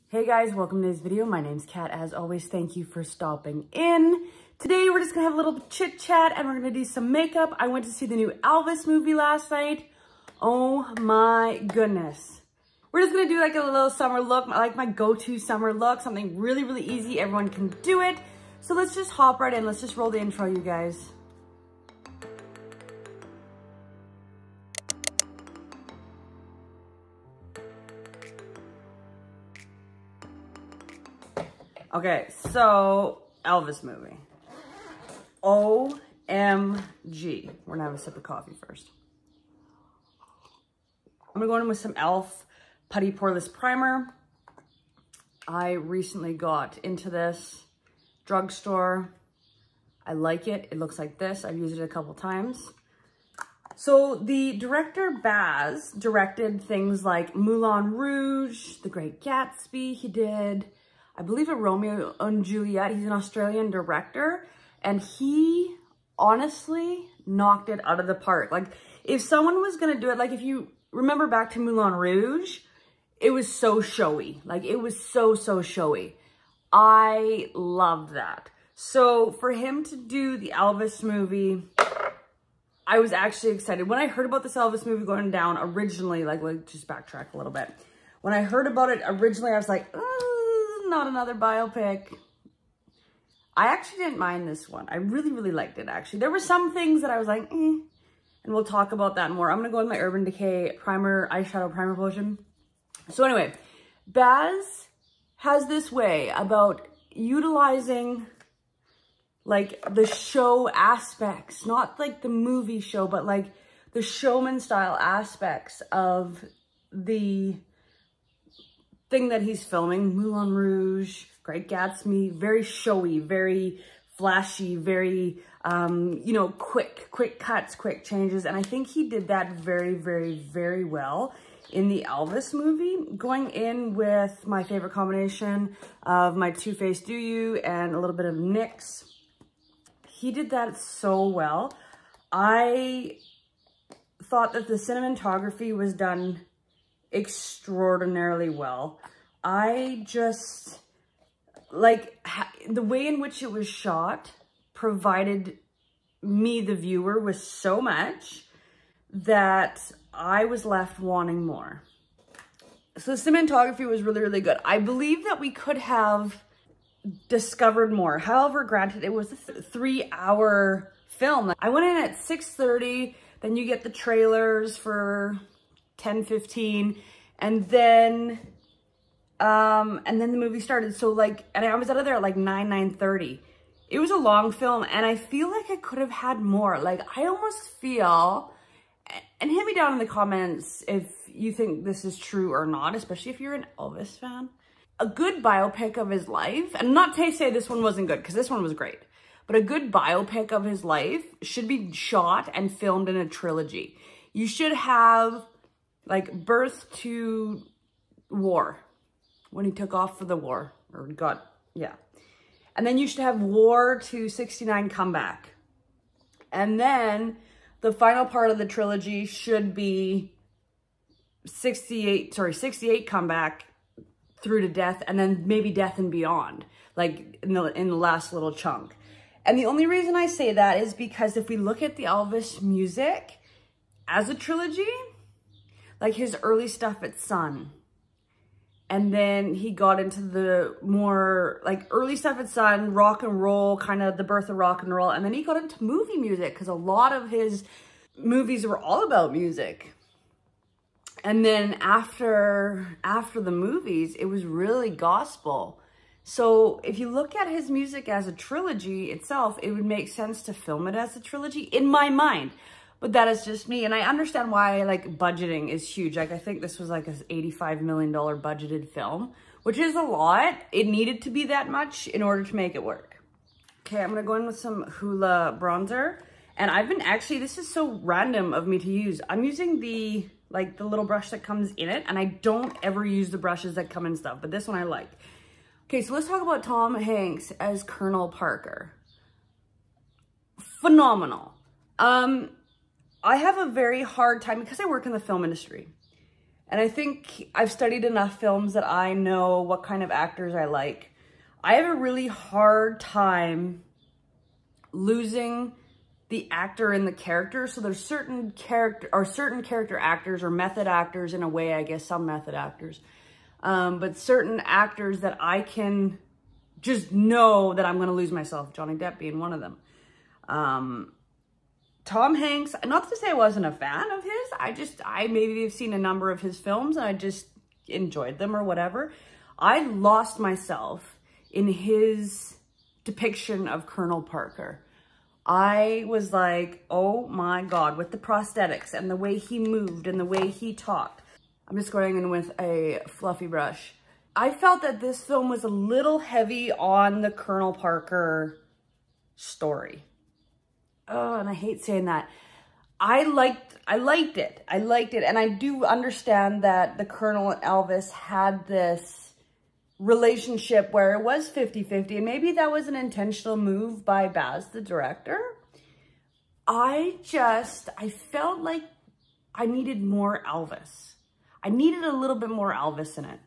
Hey guys, welcome to this video. My name's Kat. As always, thank you for stopping in. Today, we're just gonna have a little chit chat and we're gonna do some makeup. I went to see the new ELVIS movie last night. Oh my goodness. We're just gonna do like a little summer look, like my go-to summer look, something really, really easy. Everyone can do it. So let's just hop right in. Let's just roll the intro, you guys. Okay, so ELVIS movie. OMG. We're gonna have a sip of coffee first. I'm gonna go in with some e.l.f. Putty Poreless Primer. I recently got into this drugstore. I like it. It looks like this. I've used it a couple times. So the director Baz directed things like Moulin Rouge, The Great Gatsby. He did, I believe, a Romeo and Juliet. He's an Australian director and he honestly knocked it out of the park. Like if someone was gonna do it, like if you remember back to Moulin Rouge, it was so showy. Like it was so showy. I loved that. So for him to do the ELVIS movie, I was actually excited. When I heard about this ELVIS movie going down originally, like just backtrack a little bit. When I heard about it originally, I was like, not another biopic. I actually didn't mind this one. I really, really liked it, actually. There were some things that I was like, and we'll talk about that more. I'm going to go with my Urban Decay eyeshadow primer potion. So anyway, Baz has this way about utilizing like the show aspects, not like the movie show, but like the showman style aspects of the thing that he's filming. Moulin Rouge, Great Gatsby, very showy, very flashy, very, you know, quick cuts, quick changes. And I think he did that very, very well in the ELVIS movie. Going in with my favorite combination of my Too Faced Do You and a little bit of NYX. He did that so well. I thought that the cinematography was done extraordinarily well. I just, like, the way in which it was shot provided me, the viewer, with so much that I was left wanting more. So the cinematography was really, really good. I believe that we could have discovered more. However, granted, it was a 3-hour film. I went in at 6:30, then you get the trailers for 10:15, and then the movie started. So like, and I was out of there at like 9:30. It was a long film and I feel like I could have had more. Like I almost feel, and hit me down in the comments if you think this is true or not, especially if you're an ELVIS fan. A good biopic of his life, and not to say this one wasn't good, because this one was great, but a good biopic of his life should be shot and filmed in a trilogy. You should have like Birth to War, when he took off for the war, or got, yeah. And then you should have War to 69 Comeback. And then the final part of the trilogy should be 68 Comeback through to Death, and then maybe Death and Beyond, like in the last little chunk. And the only reason I say that is because if we look at the ELVIS music as a trilogy, like his early stuff at Sun, and then he got into the more like early stuff at Sun, rock and roll, kind of the birth of rock and roll, and then he got into movie music because a lot of his movies were all about music. And then after the movies, it was really gospel. So if you look at his music as a trilogy itself, it would make sense to film it as a trilogy in my mind. But that is just me. And I understand why like budgeting is huge. Like I think this was like an $85 million budgeted film, which is a lot. It needed to be that much in order to make it work. Okay, I'm gonna go in with some Hula Bronzer. And I've been actually, this is so random of me to use. I'm using the little brush that comes in it, and I don't ever use the brushes that come in stuff, but this one I like. Okay, so let's talk about Tom Hanks as Colonel Parker. Phenomenal. I have a very hard time, because I work in the film industry, And I think I've studied enough films that I know what kind of actors I like. I have a really hard time losing the actor in the character. So there's certain character actors or method actors in a way, I guess some method actors. But certain actors that I can just know that I'm going to lose myself, Johnny Depp being one of them. Tom Hanks, not to say I wasn't a fan of his, I maybe have seen a number of his films and I just enjoyed them or whatever. I lost myself in his depiction of Colonel Parker. I was like, oh my God, with the prosthetics and the way he moved and the way he talked. I'm just going in with a fluffy brush. I felt that this film was a little heavy on the Colonel Parker story. Oh, and I hate saying that. I liked it. And I do understand that the Colonel and Elvis had this relationship where it was 50-50. And maybe that was an intentional move by Baz, the director. I felt like I needed more Elvis. I needed a little bit more Elvis in it.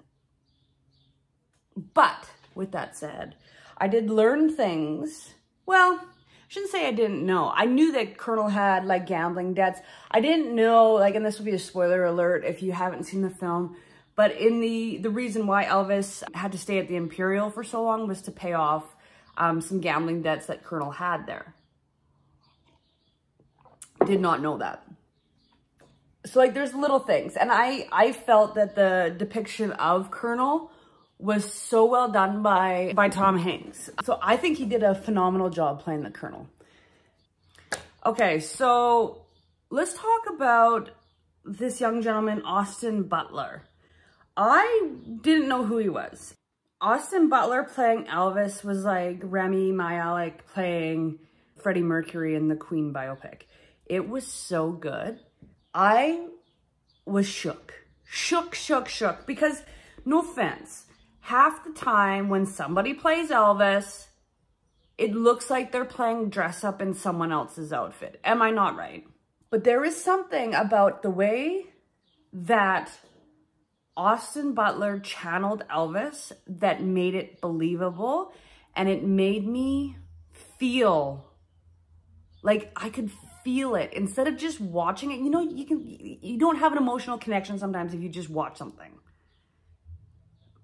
But with that said, I did learn things. Well, I shouldn't say I didn't know. I knew that Colonel had like gambling debts. I didn't know, like, and this will be a spoiler alert if you haven't seen the film, but in the reason why Elvis had to stay at the Imperial for so long was to pay off some gambling debts that Colonel had there. Did not know that. So like there's little things. And I felt that the depiction of Colonel was so well done by Tom Hanks. So I think he did a phenomenal job playing the Colonel. Okay, so let's talk about this young gentleman, Austin Butler. I didn't know who he was. Austin Butler playing Elvis was like Rami Malek playing Freddie Mercury in the Queen biopic. It was so good. I was shook. Shook, because no offense, half the time when somebody plays Elvis, it looks like they're playing dress up in someone else's outfit. Am I not right? But there is something about the way that Austin Butler channeled Elvis that made it believable, and it made me feel like I could feel it instead of just watching it. You know, you don't have an emotional connection sometimes if you just watch something.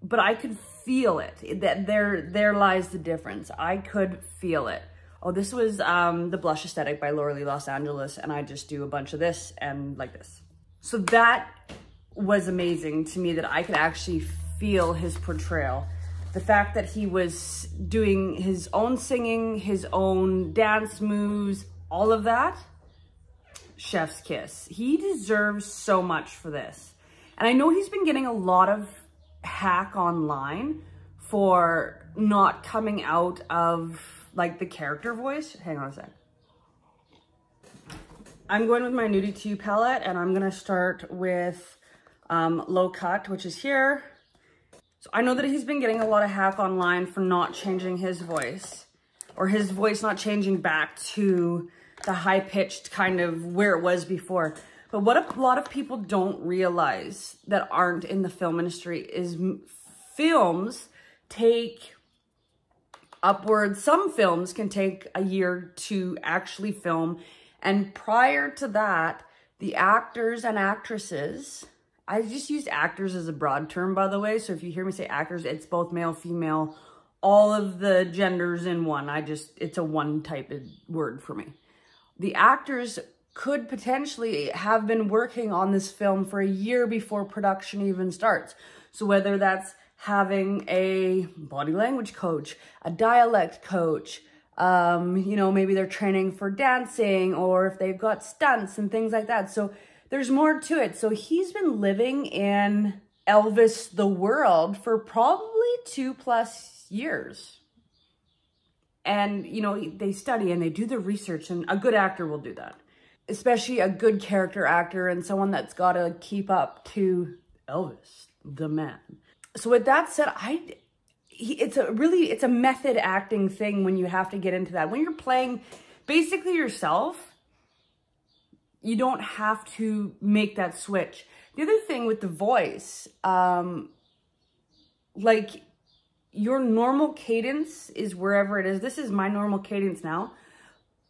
But I could feel it. That there lies the difference. I could feel it. Oh, this was The Blush Aesthetic by Laura Lee Los Angeles, and I just do a bunch of this and like this. So that was amazing to me, that I could actually feel his portrayal. The fact that he was doing his own singing, his own dance moves, all of that, chef's kiss. He deserves so much for this. And I know he's been getting a lot of hack online for not coming out of like the character voice. Hang on a sec. I'm going with my Nudie 2 palette, and I'm gonna start with Low Cut, which is here. So I know that he's been getting a lot of hack online for not changing his voice, or his voice not changing back to the high-pitched kind of where it was before. But what a lot of people don't realize that aren't in the film industry is films take upwards. Some films can take a year to actually film. And prior to that, the actors and actresses, I just used actors as a broad term, by the way. So if you hear me say actors, it's both male, female, all of the genders in one. It's a one-typed word for me. The actors could potentially have been working on this film for a year before production even starts. So whether that's having a body language coach, a dialect coach, you know, maybe they're training for dancing, or if they've got stunts and things like that. So there's more to it. So he's been living in Elvis the world for probably 2+ years. And, you know, they study and they do the research, and a good actor will do that. Especially a good character actor and someone that's got to keep up to Elvis, the man. So with that said, it's a method acting thing when you have to get into that. When you're playing basically yourself, you don't have to make that switch. The other thing with the voice, like your normal cadence is wherever it is. This is my normal cadence now.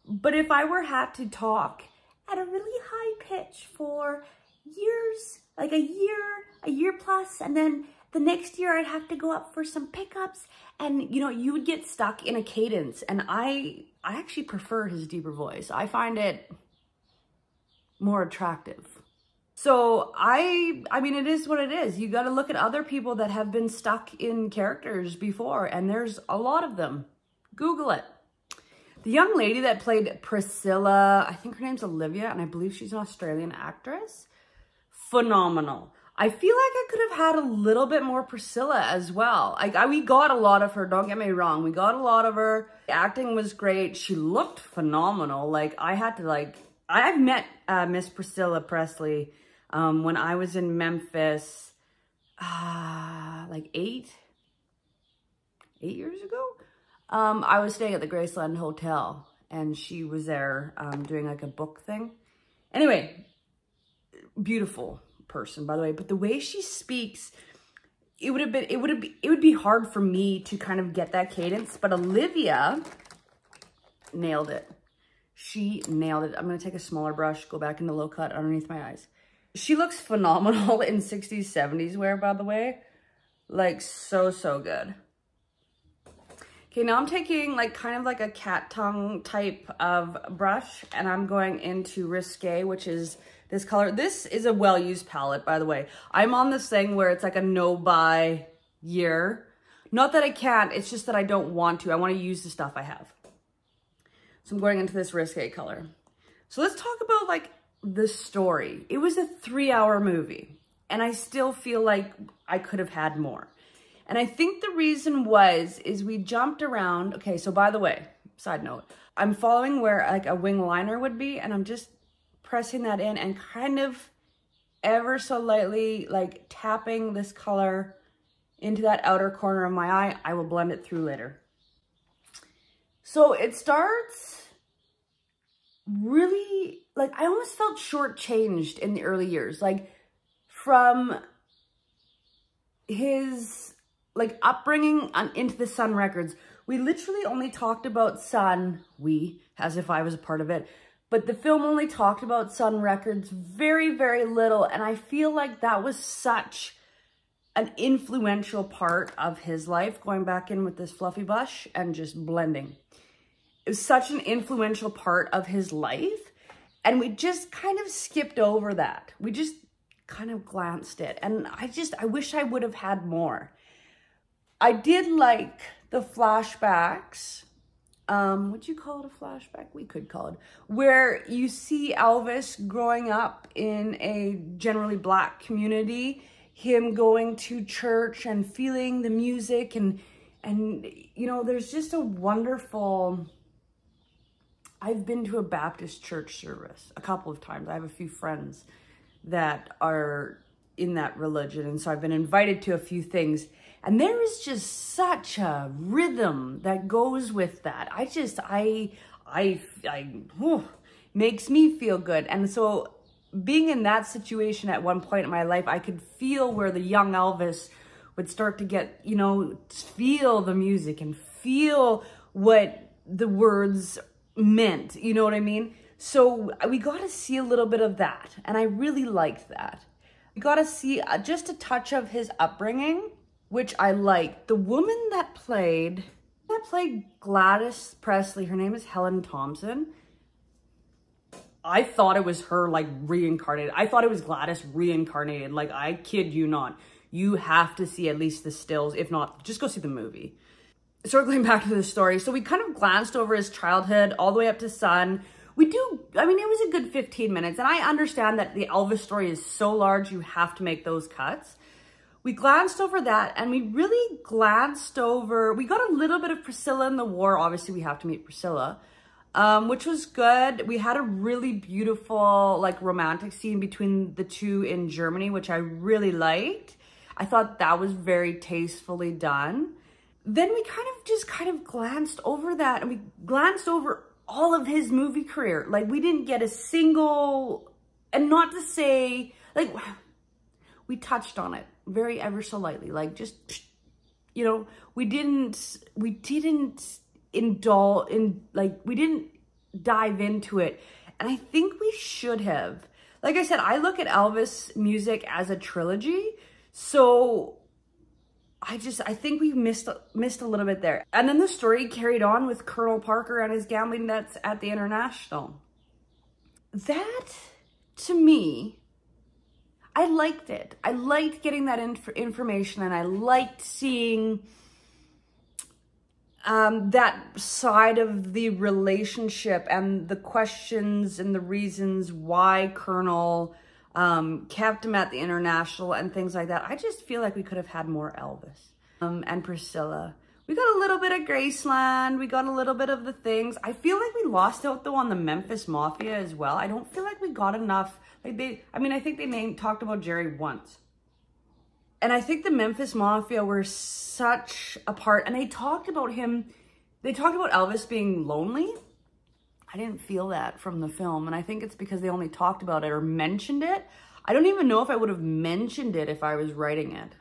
But if I had to talk at a really high pitch for years, like a year plus, and then the next year I'd have to go up for some pickups, and you know, you would get stuck in a cadence. And I actually prefer his deeper voice. I find it more attractive. So I mean, it is what it is. You got to look at other people that have been stuck in characters before, and there's a lot of them. Google it. The young lady that played Priscilla, I think her name's Olivia, and I believe she's an Australian actress. Phenomenal. I feel like I could have had a little bit more Priscilla as well. We got a lot of her, don't get me wrong. We got a lot of her. The acting was great. She looked phenomenal. Like, I've met Miss Priscilla Presley when I was in Memphis, like eight years ago. I was staying at the Graceland Hotel, and she was there doing like a book thing. Anyway, beautiful person, by the way. But the way she speaks, it would be hard for me to kind of get that cadence. But Olivia nailed it. She nailed it. I'm gonna take a smaller brush, go back into low cut underneath my eyes. She looks phenomenal in 60s, 70s wear, by the way. Like, so good. Okay, now I'm taking like kind of like a cat tongue type of brush, and I'm going into Risque, which is this color. This is a well-used palette, by the way. I'm on this thing where it's like a no-buy year. Not that I can't, it's just that I don't want to. I want to use the stuff I have. So I'm going into this Risque color. So let's talk about like the story. It was a 3-hour movie, and I still feel like I could have had more. And I think the reason is we jumped around. Okay, so by the way, side note, I'm following where like a wing liner would be, and I'm just pressing that in and kind of ever so lightly like tapping this color into that outer corner of my eye. I will blend it through later. So it starts really, like, I almost felt shortchanged in the early years, like from his like upbringing into the Sun Records. We literally only talked about Sun, as if I was a part of it, but the film only talked about Sun Records very, very little. And I feel like that was such an influential part of his life, going back in with this fluffy brush and just blending. It was such an influential part of his life, and we just kind of skipped over that. We just kind of glanced it, and I wish I would have had more. I did like the flashbacks. Would you call it a flashback? We could call it. Where you see Elvis growing up in a generally Black community, him going to church and feeling the music, and you know, there's just a wonderful... I've been to a Baptist church service a couple of times. I have a few friends that are in that religion, and so I've been invited to a few things, and there is just such a rhythm that goes with that. Makes me feel good. And so being in that situation at one point in my life, I could feel where the young Elvis would start to get, you know, feel the music and feel what the words meant, you know what I mean? So we got to see a little bit of that, and I really liked that. We got to see just a touch of his upbringing, which I liked. The woman that played Gladys Presley, her name is Helen Thompson. I thought it was her, like, reincarnated. I thought it was Gladys reincarnated. Like, I kid you not. You have to see at least the stills. If not, just go see the movie. Circling back to the story, so we kind of glanced over his childhood all the way up to Sun. I mean, it was a good 15 minutes, and I understand that the Elvis story is so large, you have to make those cuts. We glanced over that, and we really glanced over, we got a little bit of Priscilla in the War. Obviously, we have to meet Priscilla, which was good. We had a really beautiful, like, romantic scene between the two in Germany, which I really liked. I thought that was very tastefully done. Then we kind of glanced over that, and we glanced over all of his movie career. Like, we didn't get a single, and not to say, like, we touched on it very ever so lightly, like just, you know, we didn't indulge in, like, we didn't dive into it. And I think we should have. Like I said, I look at Elvis music as a trilogy. So I think we missed a little bit there. And then the story carried on with Colonel Parker and his gambling debts at the International. That, to me, I liked it. I liked getting that information, and I liked seeing that side of the relationship and the questions and the reasons why Colonel kept him at the International and things like that. I just feel like we could have had more Elvis and Priscilla. We got a little bit of Graceland. We got a little bit of the things. I feel like we lost out though on the Memphis Mafia as well. I don't feel like we got enough. Like I think they talked about Jerry once. And I think the Memphis Mafia were such a part, and they talked about him. They talked about Elvis being lonely. I didn't feel that from the film, and I think it's because they only talked about it or mentioned it. I don't even know if I would have mentioned it if I was writing it.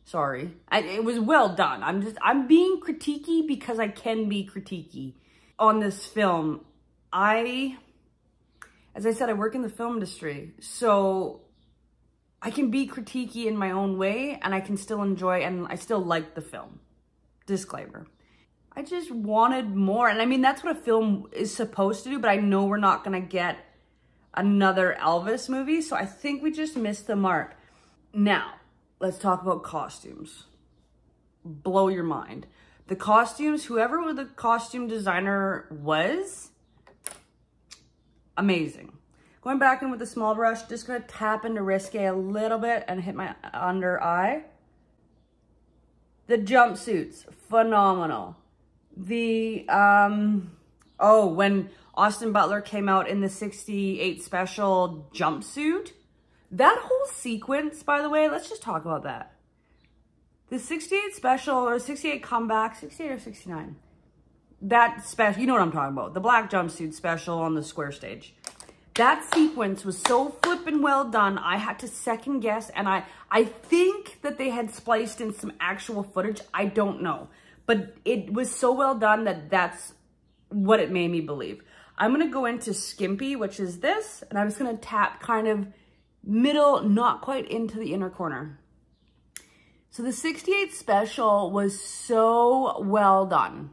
Sorry. It was well done. I'm being critiquey because I can be critiquey on this film. As I said, I work in the film industry, so I can be critiquey in my own way, and I can still enjoy, and I still like the film. Disclaimer. I just wanted more. And I mean, that's what a film is supposed to do, but I know we're not going to get another Elvis movie. So I think we just missed the mark. Now, let's talk about costumes. Blow your mind. The costumes, whoever the costume designer was, amazing. Going back in with a small brush, just going to tap into Risque a little bit and hit my under eye. The jumpsuits, phenomenal. The, when Austin Butler came out in the 68 special jumpsuit, that whole sequence, by the way, let's just talk about that. The 68 special, or 68 comeback, 68 or 69, that special, you know what I'm talking about, the black jumpsuit special on the square stage. That sequence was so flippin' well done, I had to second guess, and I think that they had spliced in some actual footage, I don't know. But it was so well done that that's what it made me believe. I'm going to go into Skimpy, which is this, and I'm just going to tap kind of middle, not quite into the inner corner. So the 68 special was so well done.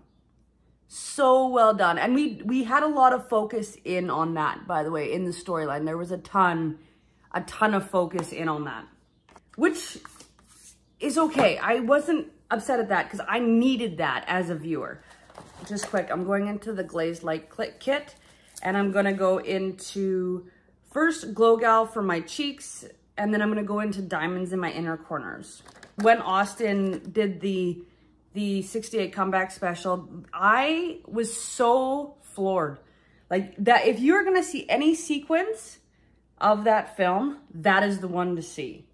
So well done. And we had a lot of focus in on that, by the way, in the storyline. There was a ton of focus in on that, which is okay. I wasn't upset at that because I needed that as a viewer. Just quick, I'm going into the Glazed Light Kit, and I'm going to go into first Glow Gal for my cheeks, and then I'm going to go into diamonds in my inner corners. When Austin did the 68 comeback special, I was so floored. Like that, if you're going to see any sequence of that film, that is the one to see.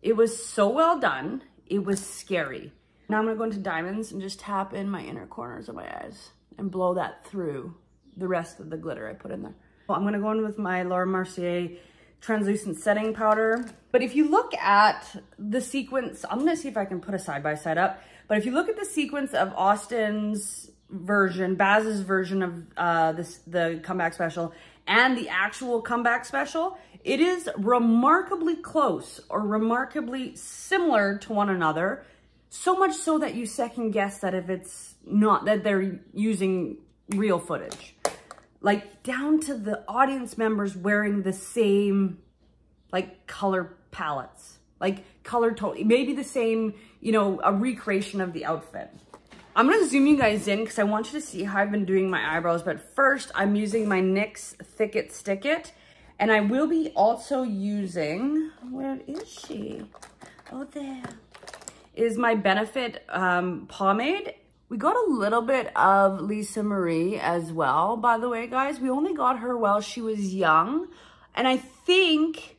It was so well done. It was scary. Now I'm going to go into diamonds and just tap in my inner corners of my eyes and blow that through the rest of the glitter I put in there. Well, I'm going to go in with my Laura Mercier translucent setting powder. But if you look at the sequence, I'm going to see if I can put a side-by-side up. But if you look at the sequence of Austin's version, Baz's version of the comeback special and the actual comeback special, it is remarkably close or remarkably similar to one another. So much so that you second guess that if it's not, that they're using real footage. Like down to the audience members wearing the same like color palettes, like color tone, maybe the same, you know, a recreation of the outfit. I'm going to zoom you guys in because I want you to see how I've been doing my eyebrows. But first I'm using my NYX Thick It Stick It. And I will be also using, where is she? Oh, there. Is my Benefit pomade. We got a little bit of Lisa Marie as well, by the way, guys. We only got her while she was young. And I think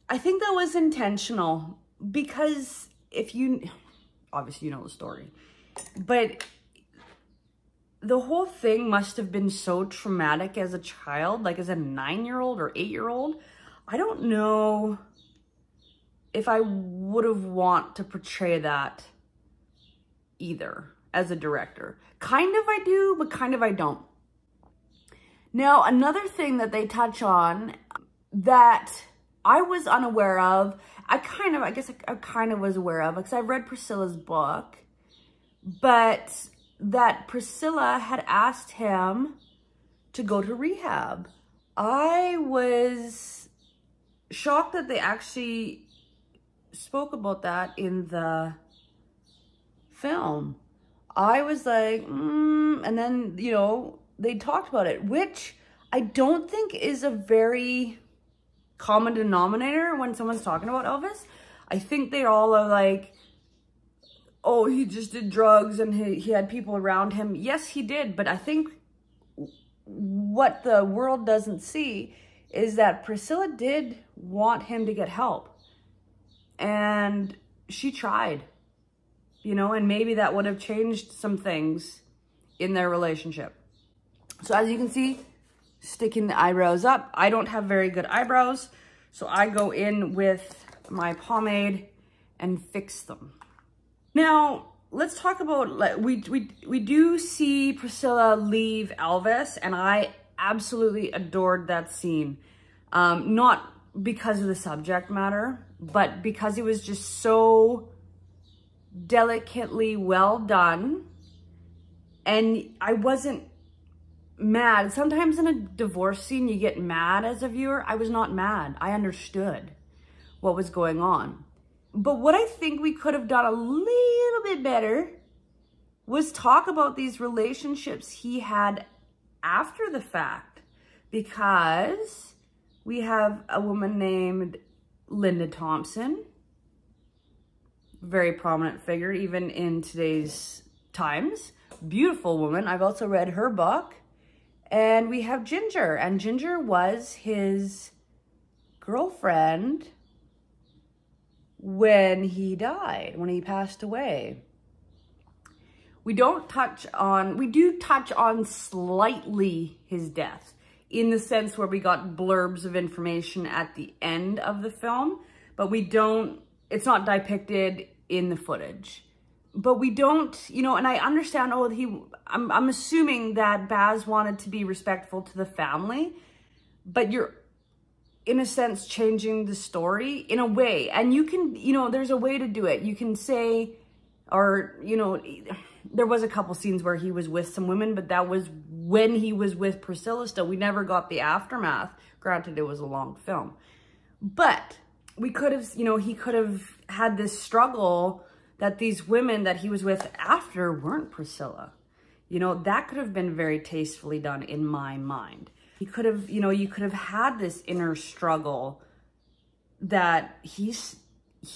that was intentional because if you, obviously you know the story, but the whole thing must have been so traumatic as a child, like as a 9-year-old or 8-year-old. I don't know if I would have want to portray that either as a director. Kind of I do, but kind of I don't. Now, another thing that they touch on that I was unaware of, I guess I kind of was aware of, because I've read Priscilla's book, but that Priscilla had asked him to go to rehab. I was shocked that they actually spoke about that in the film. I was like, and then, you know, they talked about it, which I don't think is a very common denominator when someone's talking about Elvis. I think they all are like, oh, he just did drugs and he had people around him. Yes, he did. But I think what the world doesn't see is that Priscilla did want him to get help. And she tried, you know, and maybe that would have changed some things in their relationship. So as you can see, sticking the eyebrows up. I don't have very good eyebrows, so I go in with my pomade and fix them. Now, let's talk about, we do see Priscilla leave Elvis, and I absolutely adored that scene. Not because of the subject matter, but because it was just so delicately well done. And I wasn't mad. Sometimes in a divorce scene, you get mad as a viewer. I was not mad. I understood what was going on. But what I think we could have done a little bit better was talk about these relationships he had after the fact, because we have a woman named Linda Thompson, very prominent figure even in today's times, beautiful woman. I've also read her book. And we have Ginger, and Ginger was his girlfriend when he died, when he passed away. We do touch on slightly his death, in the sense where we got blurbs of information at the end of the film, but it's not depicted in the footage. But we don't, you know, and I understand, I'm assuming that Baz wanted to be respectful to the family, but you're, in a sense, changing the story in a way. And you can, you know, there's a way to do it. You can say, or, you know, there was a couple scenes where he was with some women, but that was when he was with Priscilla still. We never got the aftermath. Granted, it was a long film. But we could have, you know, he could have had this struggle that these women that he was with after weren't Priscilla. You know, that could have been very tastefully done in my mind. He could have, you know, you could have had this inner struggle that he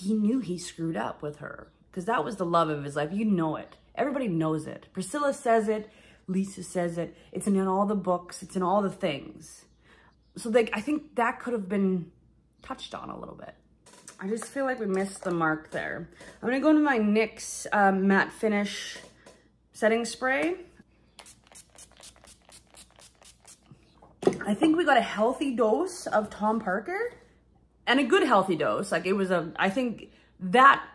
knew he screwed up with her, because that was the love of his life. You know it. Everybody knows it. Priscilla says it. Lisa says it. It's in all the books. It's in all the things. So like, I think that could have been touched on a little bit. I just feel like we missed the mark there. I'm gonna go into my NYX matte finish setting spray. I think we got a healthy dose of Tom Parker, and a good healthy dose. Like, it was I think that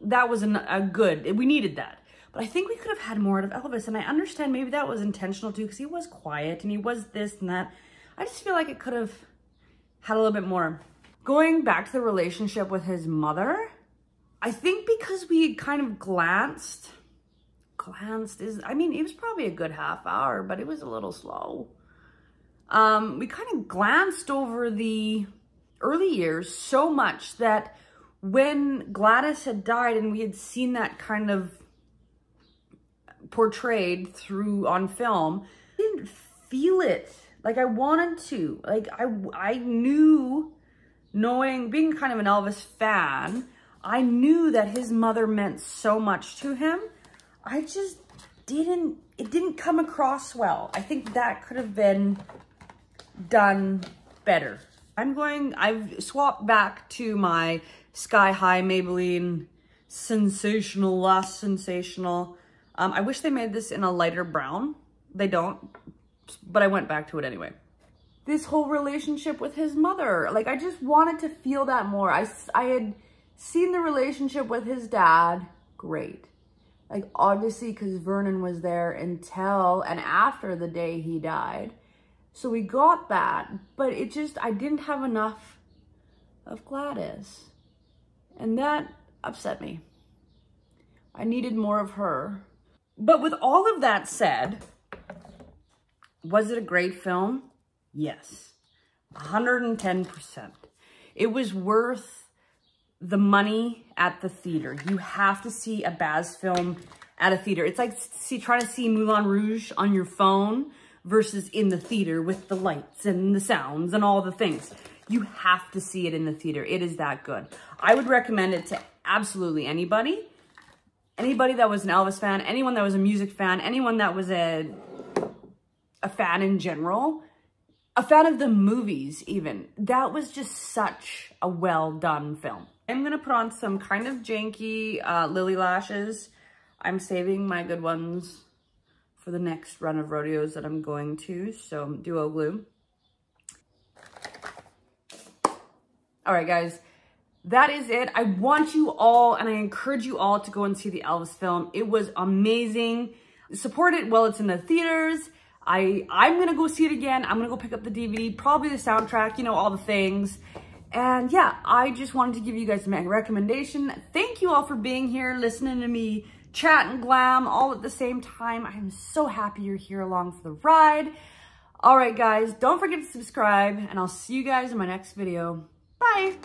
was a good, we needed that. But I think we could have had more out of Elvis, and I understand maybe that was intentional too, because he was quiet and he was this and that. I just feel like it could have had a little bit more. Going back to the relationship with his mother, I think because we kind of glanced is, I mean, it was probably a good half hour, but it was a little slow. We kind of glanced over the early years so much that when Gladys had died and we had seen that kind of portrayed on film, I didn't feel it like I wanted to. Like, I knew, being kind of an Elvis fan, I knew that his mother meant so much to him. I just it didn't come across well. I think that could have been done better. I've swapped back to my Sky High Maybelline Sensational, Last Sensational. I wish they made this in a lighter brown. They don't, but I went back to it anyway. this whole relationship with his mother. Like, I just wanted to feel that more. I had seen the relationship with his dad. Great. Like, obviously, because Vernon was there until and after the day he died. So we got that, but it just, I didn't have enough of Gladys. And that upset me. I needed more of her. But with all of that said, was it a great film? Yes, 110%. It was worth the money at the theater. You have to see a Baz film at a theater. It's like trying to see Moulin Rouge on your phone versus in the theater with the lights and the sounds and all the things. You have to see it in the theater. It is that good. I would recommend it to absolutely anybody. Anybody that was an Elvis fan, anyone that was a music fan, anyone that was a fan in general, a fan of the movies even. That was just such a well done film. I'm gonna put on some kind of janky lily lashes. I'm saving my good ones for the next run of rodeos that I'm going to, so duo glue. All right, guys, that is it. I want you all, and I encourage you all to go and see the Elvis film. It was amazing. Support it while it's in the theaters. I'm gonna go see it again. I'm gonna go pick up the DVD, probably the soundtrack, you know, all the things. And yeah, I just wanted to give you guys a recommendation. Thank you all for being here, listening to me chat and glam all at the same time. I'm so happy you're here along for the ride. All right, guys, don't forget to subscribe, and I'll see you guys in my next video. Bye.